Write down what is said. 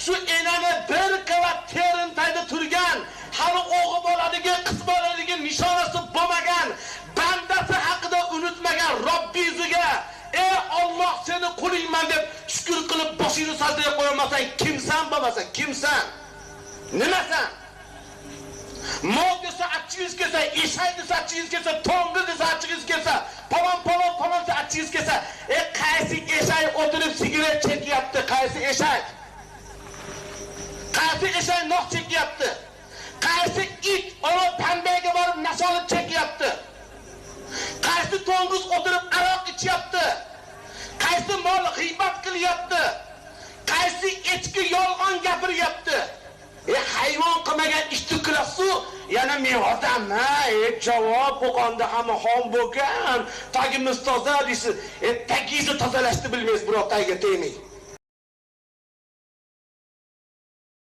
shu enani bir qavat terin tayda turgan, hali o'g'i bo'ladiga, qiz bo'ladiga nishonasi bo'lmagan, bandasi haqida unutmagan Robbingizga, ey Alloh seni qulingman deb shukr qilib boshingni sajdaga qo'ymasang, kimsan bo'lmasa, kimsan? Nimasan? Mol desa achchingiz kelsa, eshak desa achchingiz kelsa, to'ng'iz desa achchingiz kelsa, palon desa achchingiz kelsa, qaysi eshak o'tirib sigaret chekyapti? Qaysi eshak? Qaysi eshak noh chekyapti? Qaysi it ona tanbaga borib nasolib chekyapti? Qaysi to'ng'iz o'tirib aroq ichyapti? Qaysi mol g'iybat qilyapti? Qaysi echki yolg'on gapiryapti? Hayvon qilmagan ishni qilasiz, yana mevadanmi? Javob bo'lganda hamma xon bo'lgan. Tagimiz toza deysiz. Tagingizni tozalashni bilmaysiz, biroq tagiga tegmang.